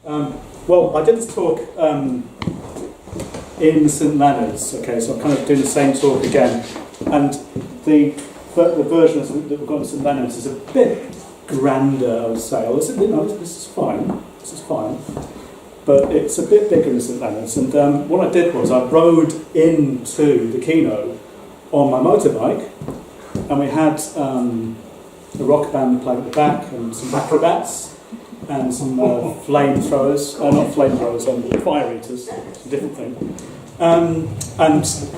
Well, I did this talk in St Leonard's, okay, so I'm kind of doing the same talk again. And the version that we've got in St Leonard's is a bit grander, I would say. Oh, this is fine. This is fine. But it's a bit bigger in St Leonard's. And what I did was I rode into the keynote on my motorbike, and we had a rock band playing at the back, and some acrobats, and some flamethrowers, not flamethrowers, fire eaters, it's a different thing. And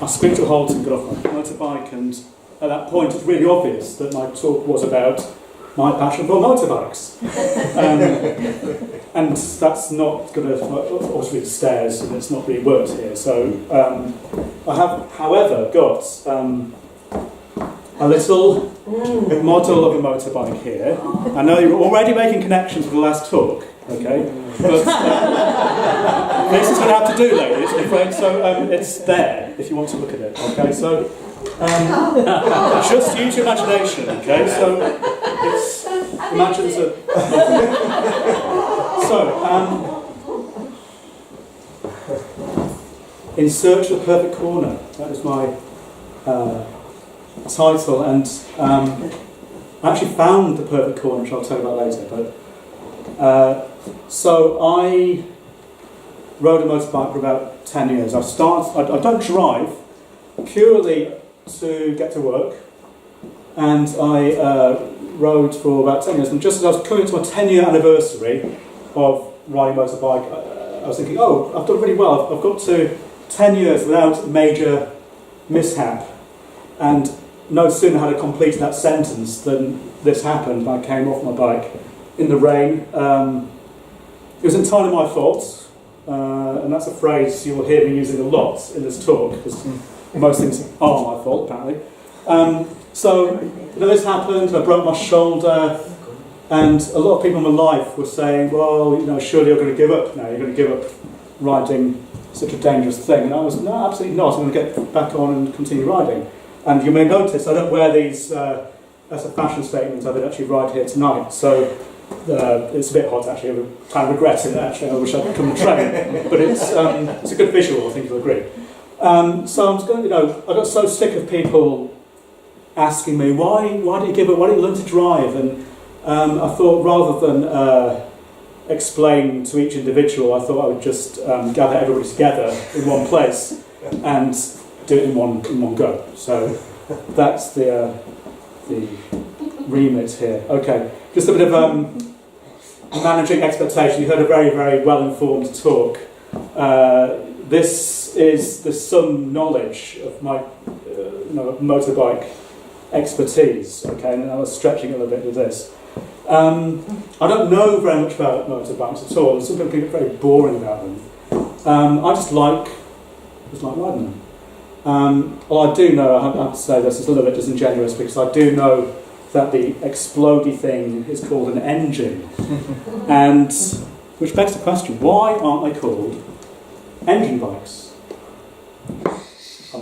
I screamed to a halt and got off my motorbike, and at that point it's really obvious that my talk was about my passion for motorbikes. And that's not going to, obviously the stairs, and it's not really worked here. So I have, however, got a little model of a motorbike here. I know you're already making connections with the last talk, okay? But this is going to have to do, ladies, I'm afraid. So it's there if you want to look at it, okay? So just use your imagination, okay? So it's imagine In Search of the Perfect Corner. That is my title, and I actually found the perfect corner, which I'll tell you about later. But so I rode a motorbike for about 10 years. I don't drive purely to get to work, and I rode for about 10 years. And just as I was coming to my 10-year anniversary of riding a motorbike, I was thinking, oh, I've done really well. I've got to 10 years without major mishap. And no sooner had I completed that sentence than this happened. I came off my bike in the rain. It was entirely my fault, and that's a phrase you'll hear me using a lot in this talk, because most things are my fault, apparently. So this happened, I broke my shoulder, and a lot of people in my life were saying, well, surely you're going to give up now, you're going to give up riding such a dangerous thing. And I was, no, absolutely not, I'm going to get back on and continue riding. And you may notice I don't wear these as a fashion statement. I would actually ride here tonight. So it's a bit hot actually. I kind of regret it actually. I wish I could come and train. But it's a good visual. I think you'll agree. So I was going. I got so sick of people asking me why do you give up? Why don't you learn to drive? And I thought rather than explain to each individual, I thought I would just gather everybody together in one place and do it in one go. So that's the remit here. Okay, just a bit of managing expectation. You heard a very, very well-informed talk. There's some knowledge of my motorbike expertise. Okay, and I was stretching a little bit with this. I don't know very much about motorbikes at all. Some people get very boring about them. I just like riding them. Well, I do know, I have to say this is a little bit disingenuous, because I do know that the explodey thing is called an engine. And which begs the question, why aren't they called engine bikes? I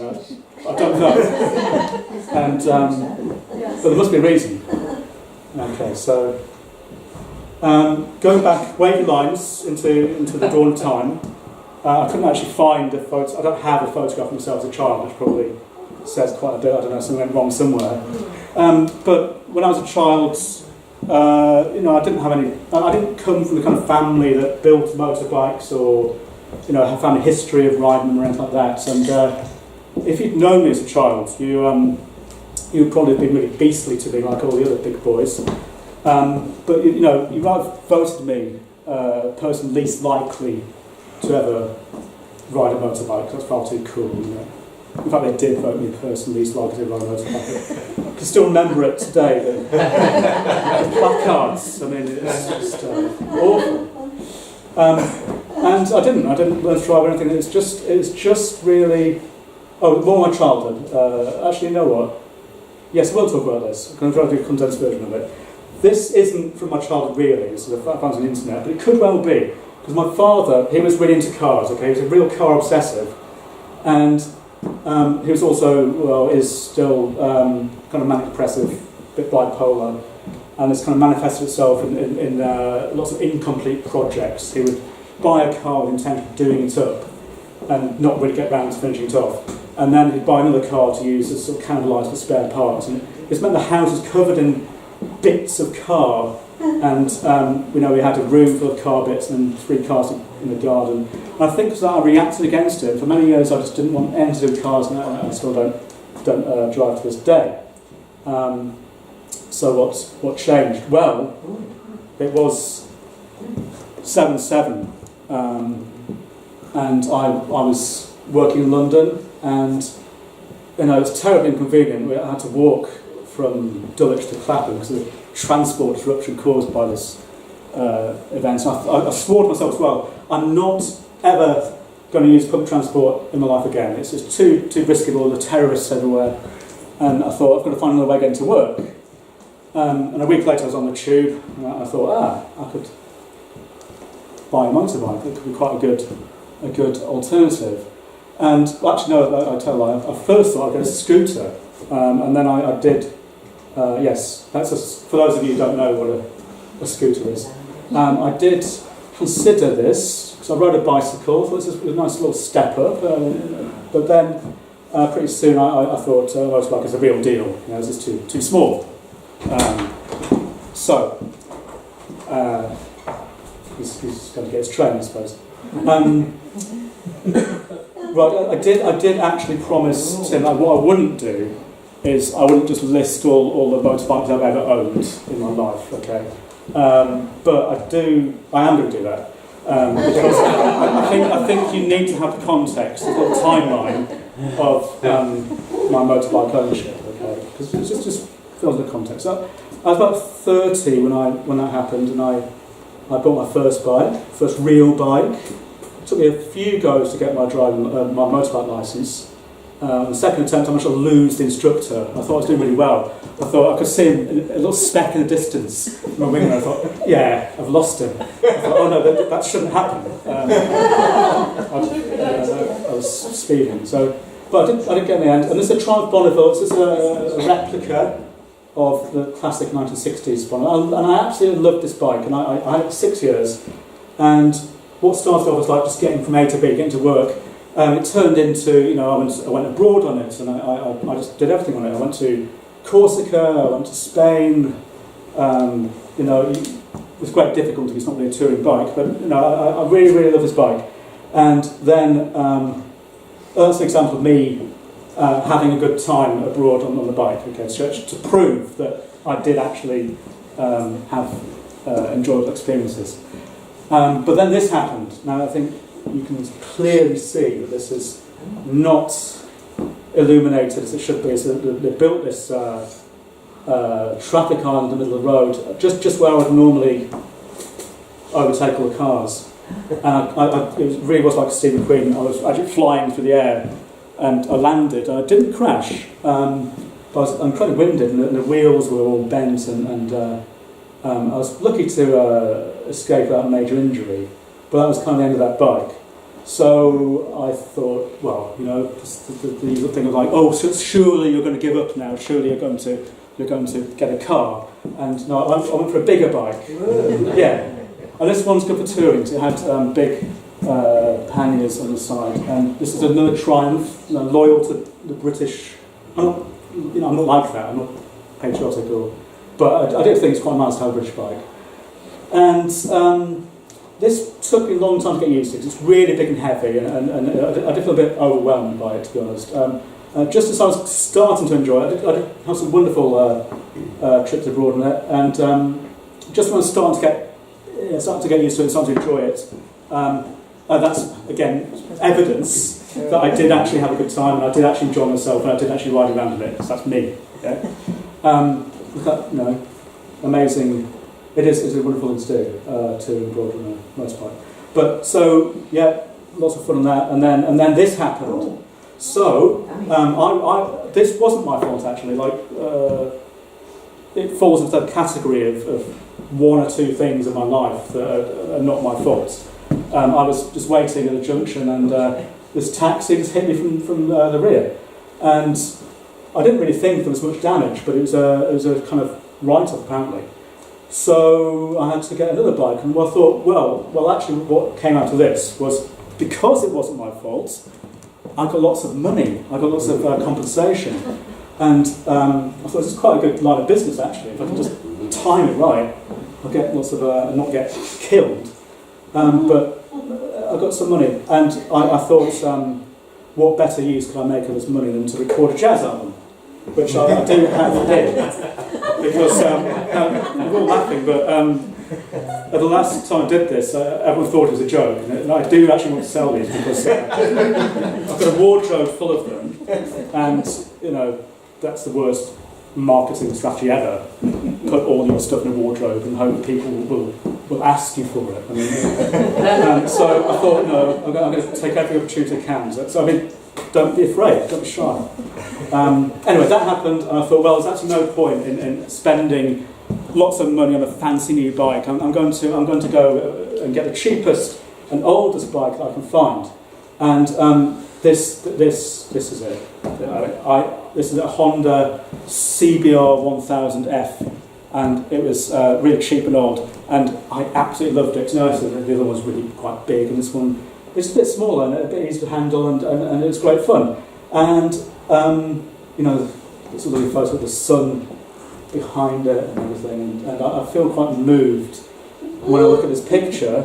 don't know. And but there must be a reason. Okay, so going back wavy lines into the dawn of time. I couldn't actually find a photo. I don't have a photograph of myself as a child, which probably says quite a bit. I don't know, something went wrong somewhere. But when I was a child, I didn't have any. I didn't come from the kind of family that built motorbikes or, have a family history of riding them or anything like that. And if you'd known me as a child, you'd probably have been really beastly to me, like all the other big boys. But you might have voted me person least likely to ever ride a motorbike. That's far too cool, In fact, they did vote me person least likely to ride a motorbike. I can still remember it today. The placards. I mean, it's just awful. And I didn't learn to drive or anything. It was just really. Oh, more my childhood. Actually, you know what? Yes, I will talk about this. I'm going to try to do a condensed version of it. This isn't from my childhood really. This is I found on the internet, but it could well be. Because my father, he was really into cars, okay? He was a real car obsessive. And he was also, is still kind of manic depressive, a bit bipolar. And it's kind of manifested itself in lots of incomplete projects. He would buy a car with the intention of doing it up and not really get round to finishing it off. And then he'd buy another car to use as sort of cannibalised for spare parts. And it's meant the house is covered in bits of car. And we had a room full of car bits and 3 cars in the garden. And I think that I reacted against it. For many years, I just didn't want anything to do with cars, and I still don't drive to this day. So what changed? Well, it was 7/7, and I was working in London, and it was terribly inconvenient. I had to walk from Dulwich to Clapham because of the transport disruption caused by this event. So I swore to myself as well, I'm not ever going to use public transport in my life again. It's just too risky with all the terrorists everywhere. And I thought, I've got to find another way getting to work. And a week later I was on the tube, and I thought, I could buy a motorbike. It could be quite a good alternative. And actually, no, I tell a lie. I first thought I'd get a scooter, and then I did. Yes, for those of you who don't know what a scooter is. I did consider this because I rode a bicycle. So this was a nice little step up, but then pretty soon I thought motorbike is a real deal. This is too small. He's going to get his train, I suppose. Right, I did actually promise Tim that what I wouldn't do is I wouldn't just list all the motorbikes I've ever owned in my life, okay? But I am going to do that. Because I think you need to have the context, the timeline of my motorbike ownership, okay? Because it just fills the context. So I was about 30 when that happened, and I bought my first real bike. It took me a few goes to get my motorbike licence. The second attempt, I managed to lose the instructor. I thought I was doing really well. I thought I could see him, a little speck in the distance from my window. I thought, yeah, I've lost him. I thought, oh no, that shouldn't happen. I was speeding. But I didn't get in the end. And this is a Triumph Bonneville. This is a replica of the classic 1960s Bonneville. And I absolutely loved this bike. And I had it for 6 years. And what started off was like just getting from A to B, getting to work. It turned into, I went abroad on it, and I just did everything on it. I went to Corsica, I went to Spain. It was quite difficult because it's not really a touring bike, but I really, really love this bike. And then that's an example of me having a good time abroad on the bike. Okay, so to prove that I did actually have enjoyable experiences. But then this happened. Now I think you can clearly see that this is not illuminated as it should be. So they built this traffic island in the middle of the road, just where I would normally overtake all the cars. And it really was like a Steve McQueen. I was actually flying through the air, and I landed. And I didn't crash, but I was incredibly winded, and the wheels were all bent, and I was lucky to escape without a major injury. But that was kind of the end of that bike. So I thought, well, the thing of like, oh, so surely you're going to give up now. Surely you're going to get a car. And no, I went for a bigger bike. Yeah, and this one's good for touring. So it had big panniers on the side. And this is another Triumph, loyal to the British. I'm not like that. I'm not patriotic but I do think it's quite nice to have a British bike. And this took me a long time to get used to because it's really big and heavy, and I did feel a bit overwhelmed by it, to be honest. Just as I was starting to enjoy it, I did have some wonderful trips abroad in it, and just when I was starting to get used to it, starting to enjoy it, that's, again, evidence that I did actually have a good time, and I did actually enjoy myself, and I did actually ride around in it, because that's me. Yeah? Amazing. It's a wonderful thing to do, to embroider on a motorbike. But so, yeah, lots of fun on that. And then this happened. So, this wasn't my fault, actually. It falls into that category of one or two things in my life that are not my fault. I was just waiting at a junction, and this taxi just hit me from the rear. And I didn't really think there was much damage, but it was a kind of write-off, apparently. So I had to get another bike, and I thought, well, actually, what came out of this was because it wasn't my fault, I got lots of money, I got lots of compensation, and I thought this is quite a good line of business actually. If I can just time it right, I'll get lots of not get killed. But I got some money, and I thought, what better use could I make of this money than to record a jazz album, which I do have did. Because we're all laughing, but at the last time I did this, everyone thought it was a joke, and I do actually want to sell these because I've got a wardrobe full of them, and that's the worst marketing strategy ever. Put all your stuff in a wardrobe and hope people will ask you for it. I mean, so I thought, no, I'm going to take every opportunity I can. So I mean, don't be afraid, don't be shy. Anyway, that happened, and I thought, well, there's actually no point in spending lots of money on a fancy new bike. I'm going to go and get the cheapest and oldest bike that I can find, and this is it. This is a Honda CBR 1000F, and it was really cheap and old, and I absolutely loved it. The other one was really quite big, and this one it's a bit smaller and a bit easier to handle, and it was great fun. And it's a lovely photo of the sun behind it and everything, and I feel quite moved when I look at this picture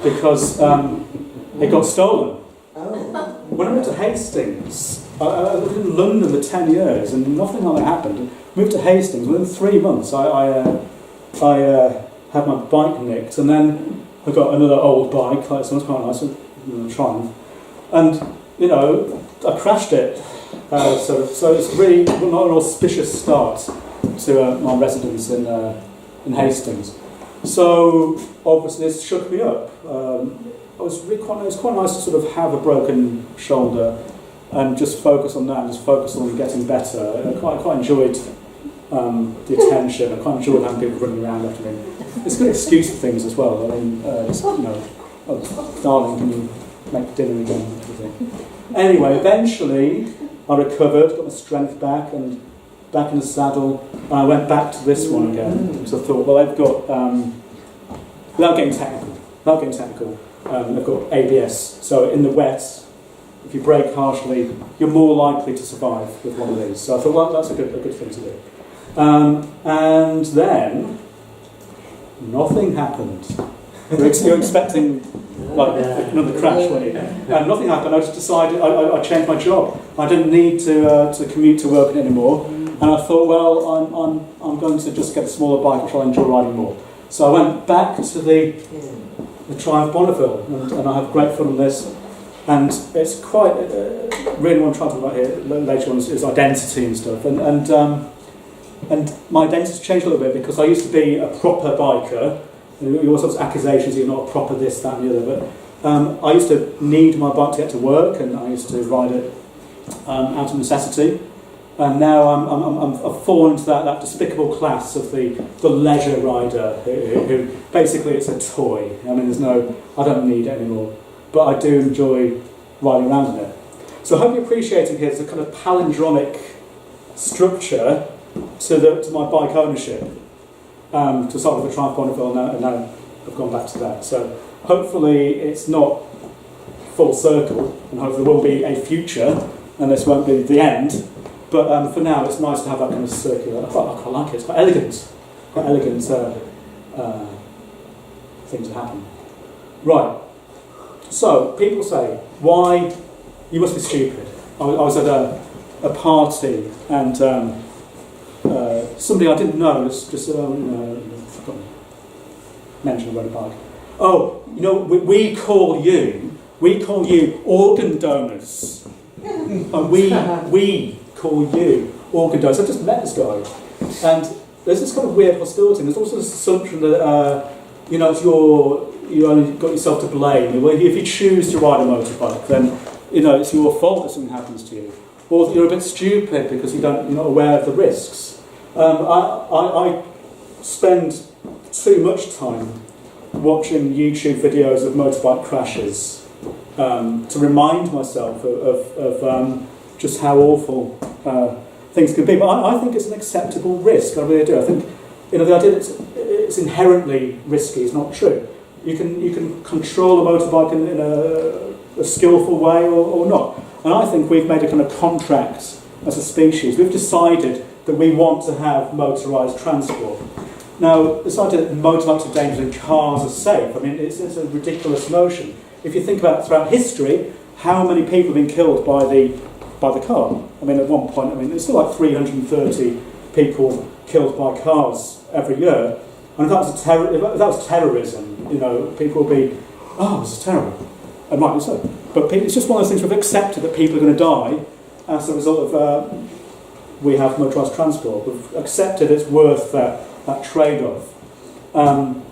because it got stolen. When I moved to Hastings, I lived in London for 10 years and nothing like that happened. Moved to Hastings, within 3 months I had my bike nicked, and then I got another old bike, like this one's quite nice, Triumph, and I crashed it. So it's really not an auspicious start to my residence in Hastings. So obviously this shook me up. It was quite nice to sort of have a broken shoulder and just focus on that, and just focus on getting better. I quite enjoyed the attention. I quite enjoyed having people running around after me. It's a good excuse for things as well. I mean, oh, darling, can you make dinner again? Anyway, eventually I recovered, got my strength back, and back in the saddle. And I went back to this one again because I thought, well, they've got without getting technical, they've got ABS. So in the wet, if you brake harshly, you're more likely to survive with one of these. So I thought, well, that's a good thing to do. And then nothing happened. You're expecting like another crash, weren't you? And nothing happened. I just decided I changed my job. I didn't need to commute to work anymore, and I thought, well, I'm going to just get a smaller bike which I'll enjoy riding more. So I went back to the Triumph Bonneville, and I have great fun on this. And it's quite really what I'm trying to talk about here later on is identity and stuff. And my identity changed a little bit because I used to be a proper biker. You all sorts of accusations you're not a proper this, that and the other, but I used to need my bike to get to work, and I used to ride it out of necessity. And now I've fallen into that despicable class of the leisure rider who basically it's a toy. I mean, I don't need it anymore, but I do enjoy riding around in it. So I hope you're appreciating here there's a kind of palindromic structure to my bike ownership. To start with the Triumph Bonneville, and now I've gone back to that. So hopefully it's not full circle, and hopefully there will be a future, and this won't be the end. But for now, it's nice to have that kind of circular. I quite like it. It's quite elegant thing to happen. Right. So people say, "Why? You must be stupid." I was at a party and. Somebody I didn't know just mentioned about a bike. Oh, we call you organ donors, and we call you organ donors. I just met this guy, and there's this kind of weird hostility. There's also this assumption that it's you only got yourself to blame. If you choose to ride a motorbike, then it's your fault that something happens to you, or you're a bit stupid because you're not aware of the risks. I spend too much time watching YouTube videos of motorbike crashes to remind myself of just how awful things can be. But I think it's an acceptable risk. I really do. I think the idea that it's inherently risky is not true. You can control a motorbike in a skillful way or not. And I think we've made a kind of contract as a species. We've decided that we want to have motorised transport. Now, this idea that motorbikes are dangerous and cars are safe, I mean, it's a ridiculous notion. If you think about throughout history, how many people have been killed by the car? I mean, at one point, I mean, it's still like 330 people killed by cars every year. And if that was terrorism, you know, people would be, oh, this is terrible. And rightly so. But it's just one of those things we've accepted that people are going to die as a result of we have motorised transport. We've accepted it's worth that trade-off. And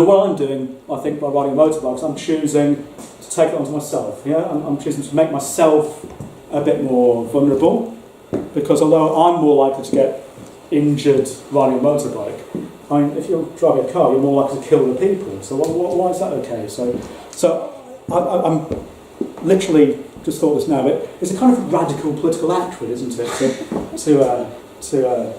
what I'm doing, I think, by riding motorbikes, I'm choosing to take it onto myself. Yeah, I'm choosing to make myself a bit more vulnerable, because although I'm more likely to get injured riding a motorbike, I mean, if you're driving a car, you're more likely to kill the people. So why is that okay? So I'm literally just thought this now, but it's a kind of radical political act, really, isn't it? To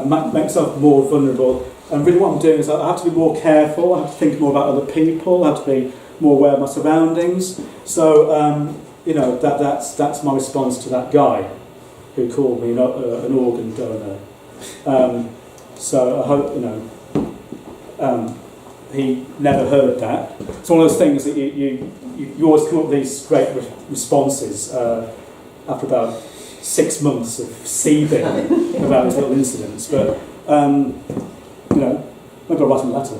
make myself more vulnerable. And really what I'm doing is I have to be more careful, I have to think more about other people, I have to be more aware of my surroundings. So, you know, that's my response to that guy who called me an organ donor. So I hope, you know, he never heard that. It's one of those things that you always come up with these great responses after about 6 months of seething about these little incidents. But, you know, maybe I'll write him a letter.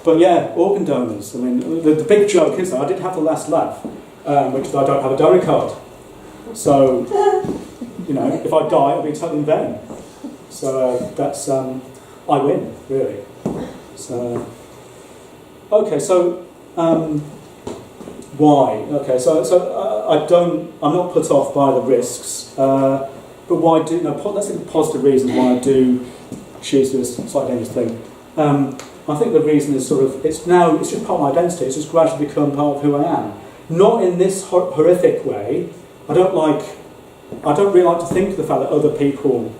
But yeah, organ donors. I mean, the big joke is that I did have the last laugh, which is I don't have a donor card. So, you know, if I die, it'll be totally in vain. So that's, I win, really. So, okay, so why? Okay, so I'm not put off by the risks, but why do? No, let's think of positive reasons why I do choose this slightly dangerous thing. I think the reason is it's just part of my identity. It's just gradually become part of who I am. Not in this horrific way. I don't really like to think of the fact that other people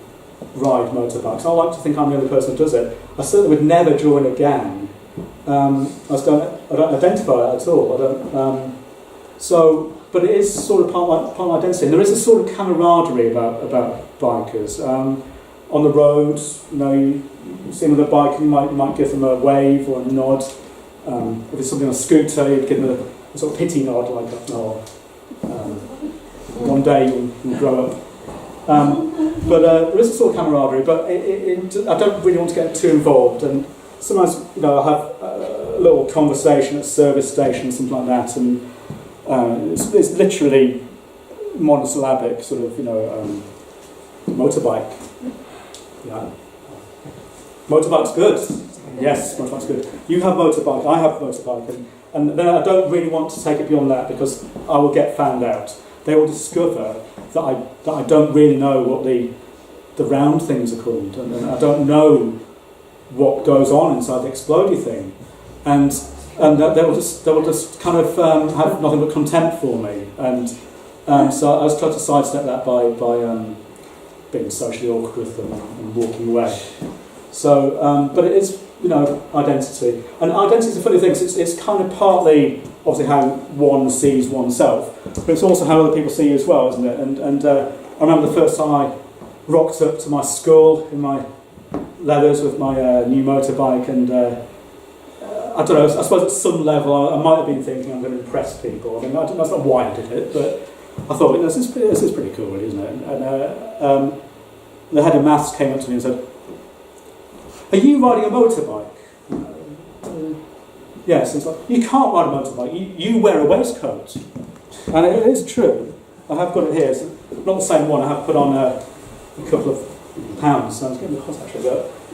ride motorbikes. I like to think I'm the only person who does it. I certainly would never join a gang. I don't identify that at all. But it is sort of part of my identity. And there is a sort of camaraderie about bikers. On the road, you know, you see them with a bike, and you might give them a wave or a nod. If it's something on a scooter, you'd give them a sort of pity nod, like that. One day you'll grow up. But there is a sort of camaraderie, but I don't really want to get too involved. And sometimes, you know, I have a little conversation at a service station or something like that, and it's literally monosyllabic, sort of, you know, motorbike. Yeah. Motorbike's good. Yes, motorbike's good. You have motorbike, I have motorbike, and then I don't really want to take it beyond that because I will get found out. They will discover that I don't really know what the round things are called, and I don't know what goes on inside the explodey thing, and they will just kind of have nothing but contempt for me, and so I was trying to sidestep that by being socially awkward with them and walking away. So, but it is, you know, identity, and identity is a funny thing. It's kind of partly obviously how one sees oneself, but it's also how other people see you as well, isn't it? And I remember the first time I rocked up to my school in my leathers with my new motorbike, and I don't know, I suppose at some level I might have been thinking I'm going to impress people. I mean, that's not why I did it, but I thought, this is pretty cool, really, isn't it? And the head of maths came up to me and said, "Are you riding a motorbike?" Yes, it's like, you can't ride a motorbike, you wear a waistcoat. And it is true. I have got it here. It's not the same one, I have put on a couple of pounds, so I was getting the cost actually.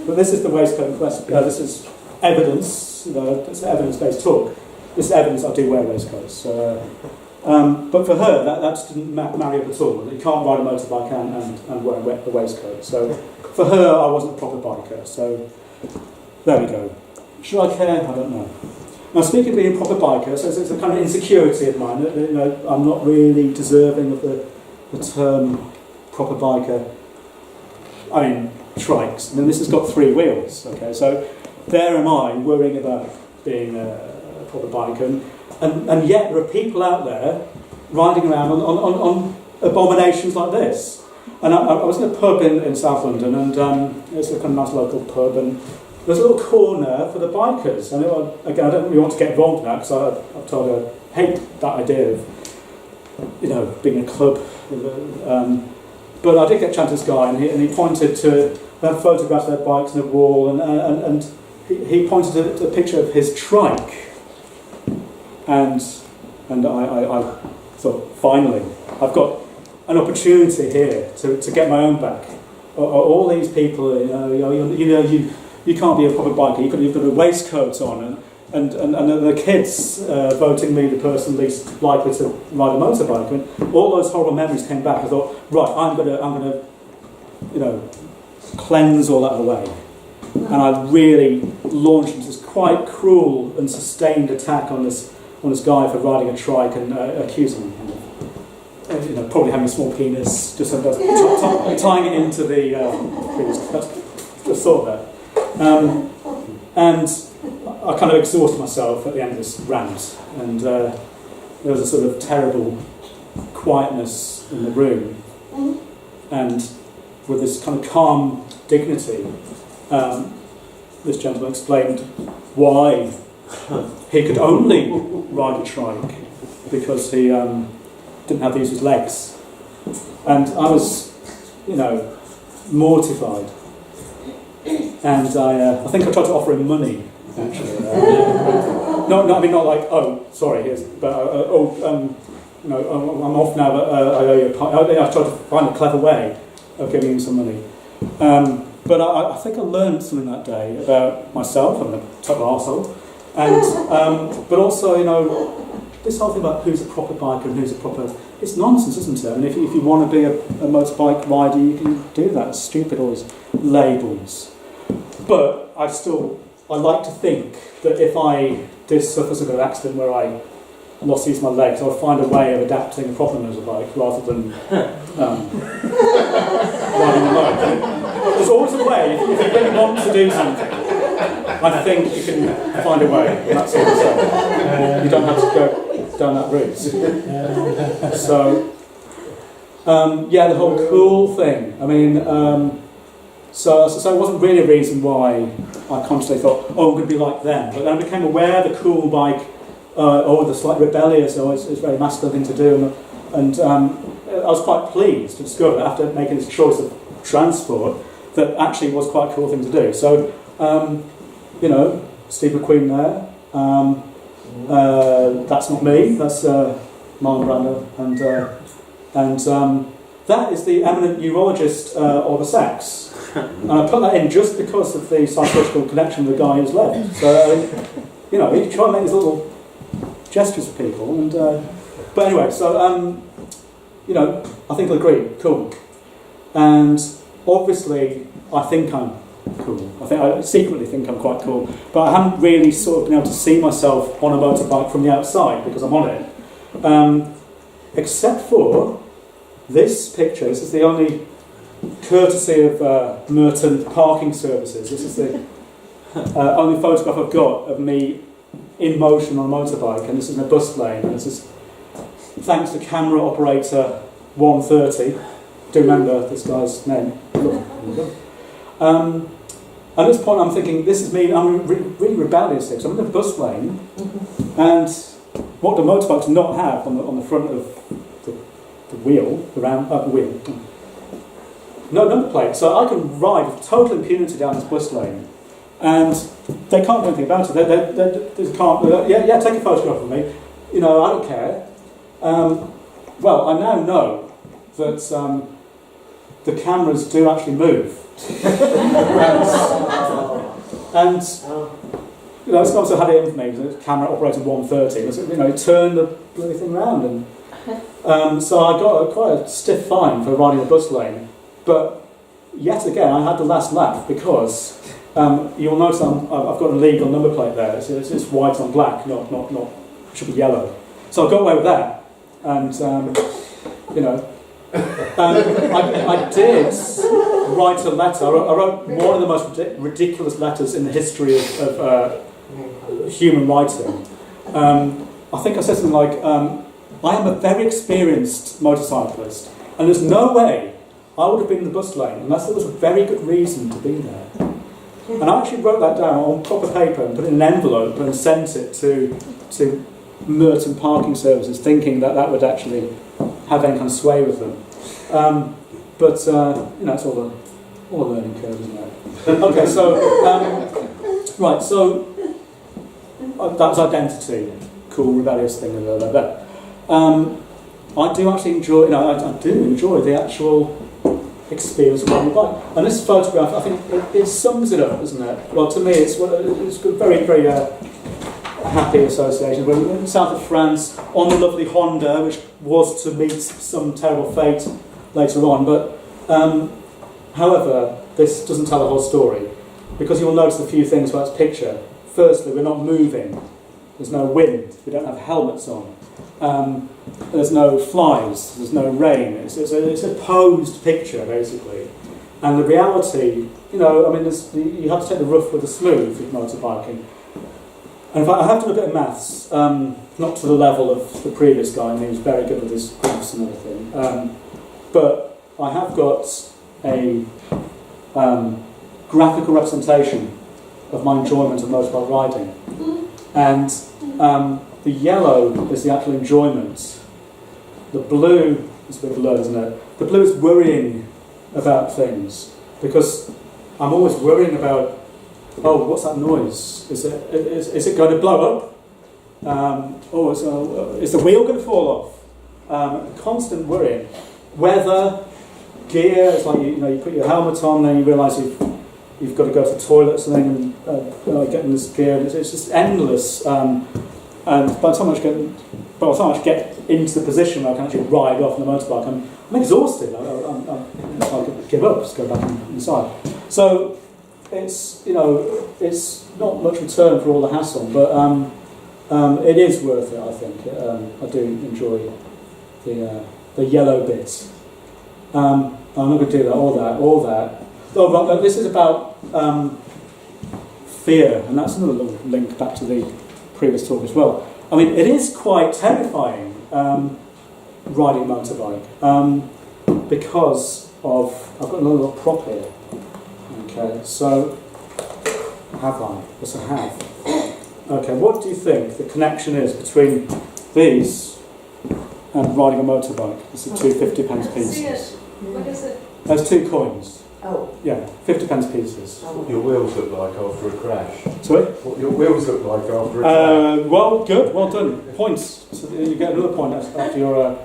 But this is the waistcoat in question. This is evidence, you know, it's evidence-based talk. This is evidence I do wear waistcoats. But for her, that just didn't marry up at all. You can't ride a motorbike and wear a waistcoat. So for her, I wasn't a proper biker. So there we go. Should I care? I don't know. Now, speaking of being a proper biker, so it's a kind of insecurity of mine that, you know, I'm not really deserving of the term proper biker. I mean, trikes. I mean, this has got 3 wheels. Okay, so there am I worrying about being a proper biker, and yet there are people out there riding around on abominations like this. And I was in a pub in South London, and it's a kind of nice local pub, and there's a little corner for the bikers. And again, I don't really want to get involved in that, because I've told you I hate that idea of, being a club. But I did get chatting to this guy, and he pointed to, they had photographs of their bikes on the wall, and he pointed to a picture of his trike. And I thought, finally, I've got an opportunity here to get my own back. All these people, you can't be a proper biker. You've got a waistcoat on, and the kids voting me the person least likely to ride a motorbike. And all those horrible memories came back. I thought, right, I'm gonna, cleanse all that away. And I really launched into this quite cruel and sustained attack on this guy for riding a trike and accusing him of, probably having a small penis, just tying it into the penis. Just thought that. And I kind of exhausted myself at the end of this rant, and there was a sort of terrible quietness in the room, and with this kind of calm dignity, this gentleman explained why he could only ride a trike because he didn't have to use his legs. And I was, mortified. And I think I tried to offer him money, actually. Not like, oh, sorry, here's, but, I'm off now, but I owe you a pint. I tried to find a clever way of giving him some money. But I think I learned something that day about myself. I'm a total arsehole. And, but also, this whole thing about who's a proper biker and who's a proper... It's nonsense, isn't it? I mean, if you want to be a motorbike rider, you can do that. It's stupid, all these labels. But I like to think that if I did suffer some kind of accident where I lost use of my legs, I would find a way of adapting a proper motorbike rather than riding alone. But there's always a way, if you really want to do something, I think you can find a way, and that's all I'm saying. You don't have to go down that route. So, the whole cool thing. I mean, so it wasn't really a reason why I consciously thought, I'm going to be like them. But then I became aware the cool bike, or the slightly rebellious, it's a very masculine thing to do. And I was quite pleased to discover, after making this choice of transport, that actually was quite a cool thing to do. So, Steve McQueen there. That's not me. That's Marlon Brando, and that is the eminent neurologist of the sex. And I put that in just because of the psychological connection with the guy who's left. So, you try and make these little gestures for people. And but anyway, so I think I'll agree. Cool. And obviously, I think I'm cool. I secretly think I'm quite cool, but I haven't really sort of been able to see myself on a motorbike from the outside because I'm on it. Except for this picture. This is the only courtesy of Merton Parking Services. This is the only photograph I've got of me in motion on a motorbike, and this is in a bus lane. And this is thanks to camera operator 130. Do remember this guy's name. At this point, I'm thinking, this is me. I'm really rebellious here. So I'm in a bus lane, and what do motorbikes not have on the front of the wheel, the wheel? No number plate. So I can ride with total impunity down this bus lane, and they can't do anything about it. They can't. Yeah, take a photograph of me. I don't care. Well, I now know that the cameras do actually move. and this guy also had it in for me, the camera operated 130, it turned the bloody thing around, and so I got quite a stiff fine for riding a bus lane, but yet again I had the last laugh because you'll notice I've got a legal number plate there, it's white on black, not it should be yellow, so I got away with that, and I did write a letter. I wrote one of the most ridiculous letters in the history of human writing. I think I said something like, I am a very experienced motorcyclist, and there's no way I would have been in the bus lane unless there was a very good reason to be there. And I actually wrote that down on proper paper and put it in an envelope and sent it to Merton Parking Services, thinking that that would actually have any kind of sway with them. But it's all a learning curve, isn't it? Okay, so right, so that was identity, cool, rebellious thing, blah, blah, blah. I do actually enjoy, I do enjoy the actual experience of riding a bike. And this photograph, I think, it sums it up, doesn't it? Well, to me, it's a very, very happy association. We're in the south of France on the lovely Honda, which was to meet some terrible fate later on. But, however, this doesn't tell the whole story, because you'll notice a few things about this picture. Firstly, we're not moving. There's no wind. We don't have helmets on. There's no flies. There's no rain. It's a posed picture, basically. And the reality, you have to take the rough with the smooth with motorbiking. And in fact, I have done a bit of maths, not to the level of the previous guy, and he was very good with his graphs and everything. But I have got a graphical representation of my enjoyment of motorbike riding. And the yellow is the actual enjoyment. The blue is a bit blurred, isn't it? The blue is worrying about things, because I'm always worrying about, what's that noise? Is it going to blow up? Is the wheel going to fall off? Constant worrying. Weather, gear. It's like you put your helmet on, then you realise you've got to go to the toilets and then get in this gear. It's just endless. And by the time I get into the position where I can actually ride off on the motorbike, I'm exhausted. I could give up, just go back inside. So it's not much return for all the hassle, but it is worth it. I think I do enjoy the yellow bit. I'm not going to do that. All that. Oh, but this is about fear, and that's another little link back to the previous talk as well. I mean, it is quite terrifying riding a motorbike because of, I've got another little prop here. Okay, so have I? Yes, I have. Okay, what do you think the connection is between these and riding a motorbike? It's the two 50p pieces. What is it? There's 2 coins. Oh. Yeah, 50p pieces. What your wheels look like after a crash. Sorry? What your wheels look like after a crash. Well, good, well done. Points. So you get another point after your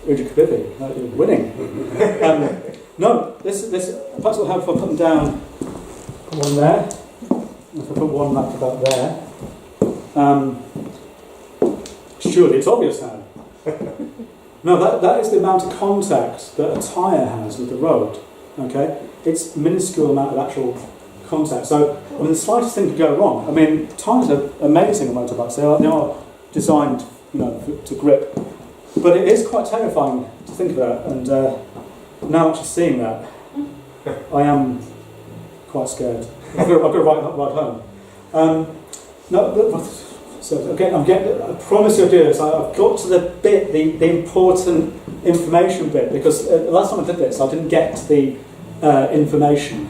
Uji Kabibi. You're winning. No, this perhaps will help if I put them down one there. If I put one like about there. Surely it's obvious now. No, that is the amount of contact that a tyre has with the road. Okay? It's a minuscule amount of actual contact. So, the slightest thing could go wrong. I mean, tyres are amazing on motorbikes. They are designed, to grip. But it is quite terrifying to think of that. And now actually seeing that, I am quite scared. I've got to ride home. I promise you'll do this. I've got to the bit, the important information bit, because the last time I did this, I didn't get to the information.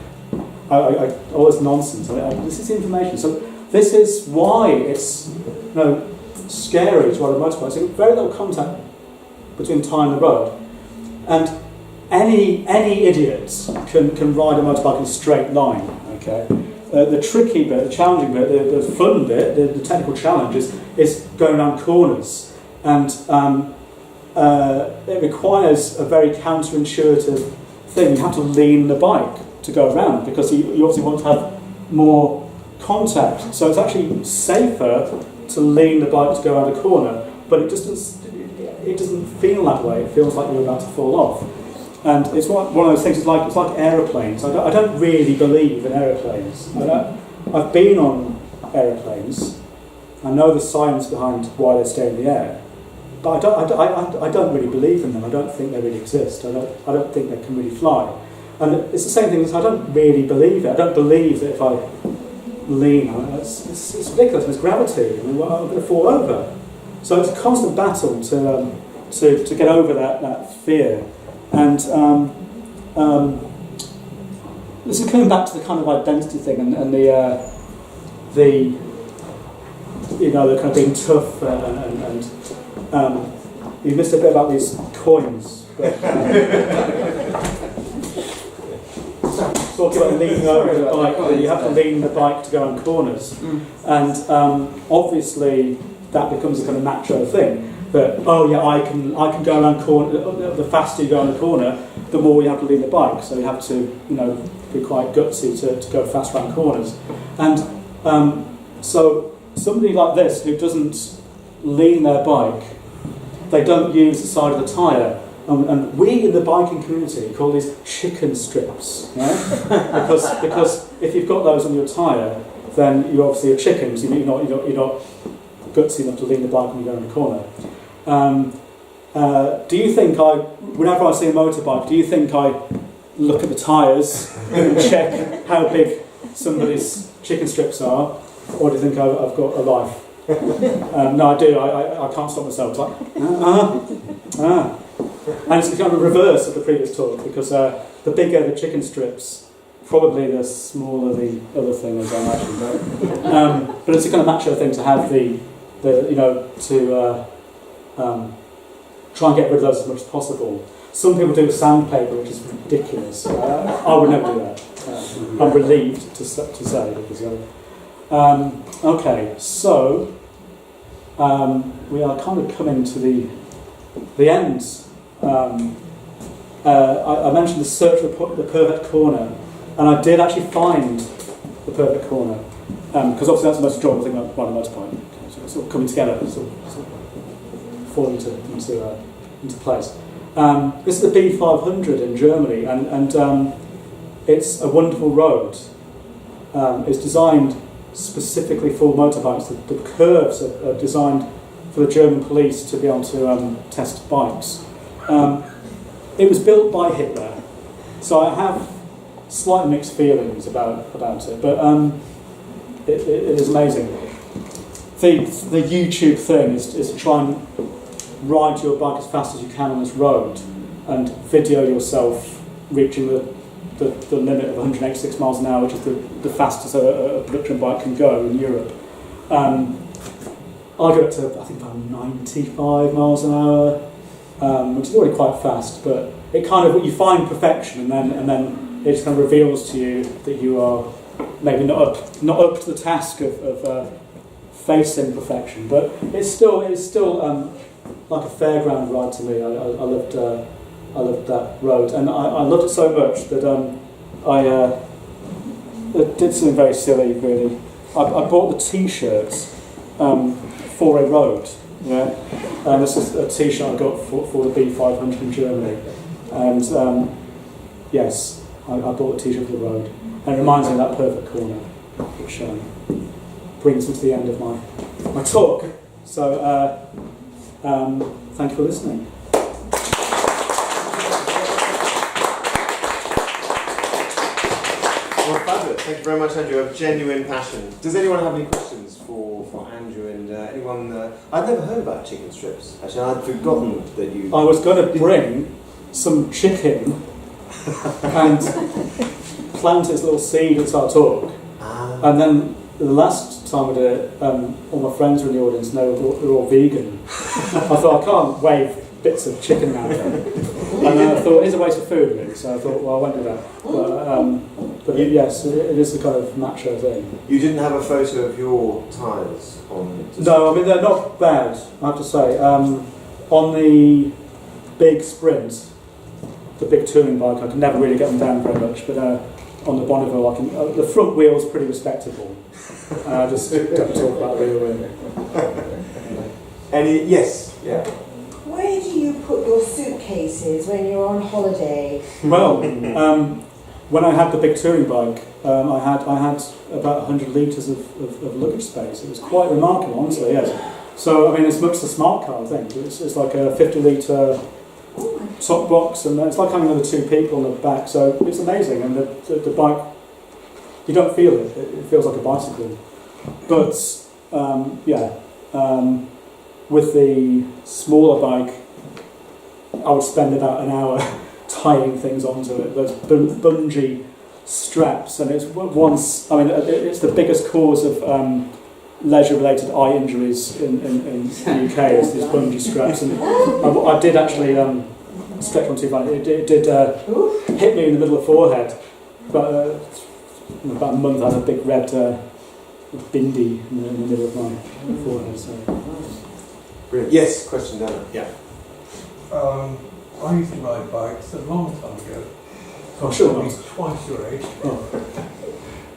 It's nonsense. This is information. So this is why it's scary to ride a motorbike. So very little contact between tyre and the road, and any idiot can ride a motorbike in a straight line. Okay. The tricky bit, the challenging bit, the fun bit, the technical challenge is going around corners, and it requires a very counterintuitive thing. You have to lean the bike to go around, because you obviously want to have more contact. So it's actually safer to lean the bike to go around a corner, but it doesn't feel that way. It feels like you're about to fall off. And it's one of those things. It's like aeroplanes. I don't really believe in aeroplanes. I've been on aeroplanes. I know the science behind why they stay in the air, but I don't really believe in them. I don't think they really exist. I don't think they can really fly. And it's the same thing as I don't really believe it. I don't believe that if I lean, it's ridiculous. It's gravity. I mean, well, I'm going to fall over. So it's a constant battle to get over that fear. And this is coming back to the kind of identity thing and the you know, the kind of being tough and you missed a bit about these coins. But, talking about leaning over the bike, that you have to lean the bike to go on corners, and obviously that becomes a kind of macho thing. That I can go around corner. The faster you go on the corner, the more you have to lean the bike. So you have to, you know, be quite gutsy to go fast around corners. And so somebody like this who doesn't lean their bike, they don't use the side of the tyre. And we in the biking community call these chicken strips, right? because if you've got those on your tyre, then you're obviously a chicken, so you're not gutsy enough to lean the bike when you go in the corner. Do you think whenever I see a motorbike, do you think I look at the tyres and check how big somebody's chicken strips are, or do you think I've got a life? No, I do. I can't stop myself. It's like, And it's kind of reverse of the previous talk, because the bigger the chicken strips, probably the smaller the other thing is, I imagine. But it's a kind of macho thing to have the you know, to try and get rid of those as much as possible. Some people do sandpaper, which is ridiculous. I would never do that. I'm relieved to say, because okay, so we are kind of coming to the end. I mentioned the search for the perfect corner, and I did actually find the perfect corner, because obviously that's the most enjoyable thing about riding a motorbike. So it's sort of coming together, sort of falling into place. This is the B500 in Germany, and it's a wonderful road. It's designed specifically for motorbikes. The curves are designed for the German police to be able to test bikes. It was built by Hitler, so I have slight mixed feelings about it, but it is amazing. The YouTube thing is to try and ride your bike as fast as you can on this road and video yourself reaching the limit of 186 miles an hour, which is the fastest a production bike can go in Europe. I go up to, I think, about 95 miles an hour, which is already quite fast, but it kind of, you find perfection, and then it just kind of reveals to you that you are maybe not up to the task of facing perfection, but it's still like a fairground ride to me. I loved that road, and I loved it so much that I did something very silly, really. I bought the T-shirts for a road. Yeah, and this is a T-shirt I got for the B500 in Germany, and yes, I bought a T-shirt for the road, and it reminds me of that perfect corner, which brings me to the end of my talk. So thank you for listening. Well, fabulous. Thank you very much, Andrew. A genuine passion. Does anyone have any questions for Andrew and anyone? I'd never heard about chicken strips. Actually, I'd forgotten that you. I was going to bring some chicken and plant its little seed at our talk, and then the last time I did it, all my friends were in the audience and they were all vegan. I thought, I can't wave bits of chicken around there. And I thought, it's a waste of food, really. So I thought, well, I won't do that. But yes, it is a kind of macho thing. You didn't have a photo of your tyres on? No, I mean, they're not bad, I have to say. On the big Sprint, the big touring bike, I can never really get them down very much, but on the Bonneville, I can. The front wheel's pretty respectable. Just don't talk about the rear wheel. Yes, yeah. Where do you put your suitcases when you're on holiday? Well, when I had the big touring bike, I had about 100 litres of luggage space. It was quite remarkable, honestly, yes. So, I mean, it's much the smart car thing. It's like a 50 litre top box, and it's like having another two people on the back. So it's amazing, and the bike, you don't feel it. It feels like a bicycle. But with the smaller bike, I would spend about an hour tying things onto it. Those bungee straps, and it's it's the biggest cause of leisure-related eye injuries in the UK. Is these bungee straps, and I did actually stretch on too far. It did hit me in the middle of the forehead. But about a month, I had a big red bindi in the middle of my forehead. So. Brilliant. Yes, question, Dana. Yeah. I used to ride bikes a long time ago. Oh, sure. Probably twice your age.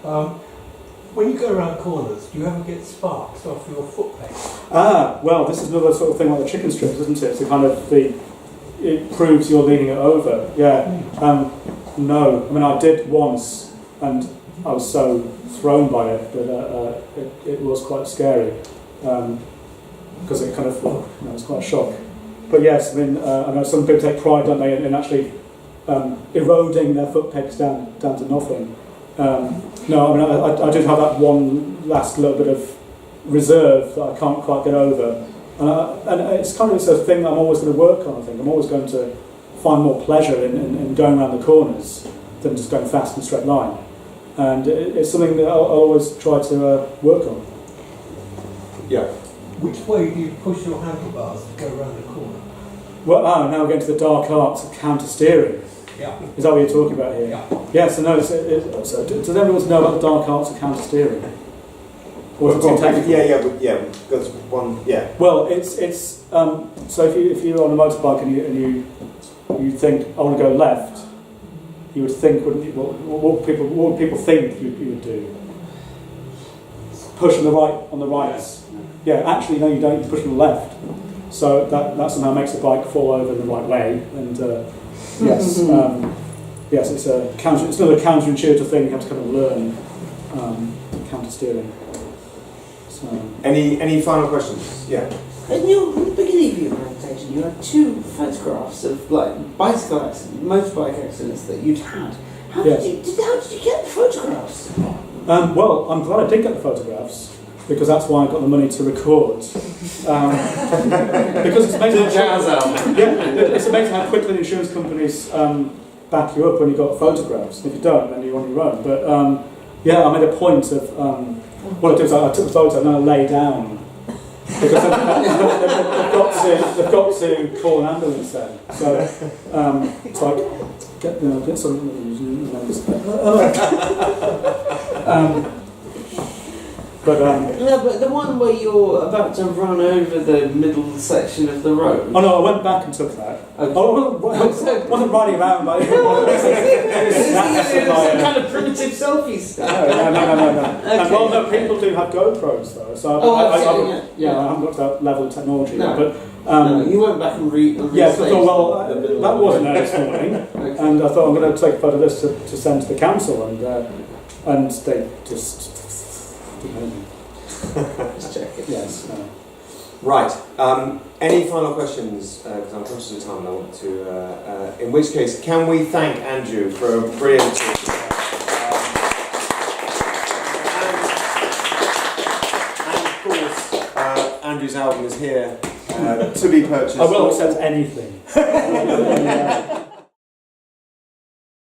Oh. When you go around corners, do you ever get sparks off your foot pegs? Well, this is another sort of thing like the chicken strips, isn't it? So kind of it proves you're leaning it over. Yeah. No, I mean I did once, and I was so thrown by it that it was quite scary because it kind of it was quite a shock. But yes, I mean I know some people take pride, don't they, in actually eroding their foot pegs down to nothing. No, I mean I did have that one last little bit of reserve that I can't quite get over, and it's kind of a thing I'm always going to work on. I think I'm always going to find more pleasure in going around the corners than just going fast in a straight line, and it's something that I'll always try to work on. Yeah. Which way do you push your handlebars to go around the corner? Well, now we're getting to the dark arts of counter steering. Yeah. Is that what you're talking about here? Yeah. Yeah. So no. So does everyone know about the dark arts of counter steering? Or is it too technical? Yeah. That's one. Yeah. Well, it's so if you're on a motorbike and you think I want to go left, you would think, wouldn't you? What would people think you would do? Push on the right. Yeah, actually no, you don't. You push on the left. So that somehow makes the bike fall over in the right way. And yes, it's another counterintuitive thing. You have to kind of learn counter steering. So. Any final questions? Yeah. In the beginning of your presentation, you had two photographs of like bicycle accidents, motorbike accidents that you'd had. How did you get the photographs? Well, I'm glad I did get the photographs because that's why I got the money to record. Because it's amazing. It's amazing how quickly insurance companies back you up when you've got photographs. If you don't, then you're on your own. But I made a point of what I did was I took the photo and then I lay down. Because they've got to call an ambulance then. So it's like get some. But the one where you're about to run over the middle section of the road. Oh no, I went back and took that. Okay. Oh, I wasn't riding around like. It's some kind of primitive selfie stuff. No. Okay. Well, no, people do have GoPros though, so I haven't got that level of technology. No. But you went back and yeah, so I thought, that wasn't there this morning, Okay. and I thought I'm going to take a photo of this to send to the council, and they just didn't know me. Just check it. Yes. Right. Any final questions? Because I'm conscious of time and I want to... in which case, can we thank Andrew for a brilliant talk? And of course, Andrew's album is here to be purchased. I will accept anything.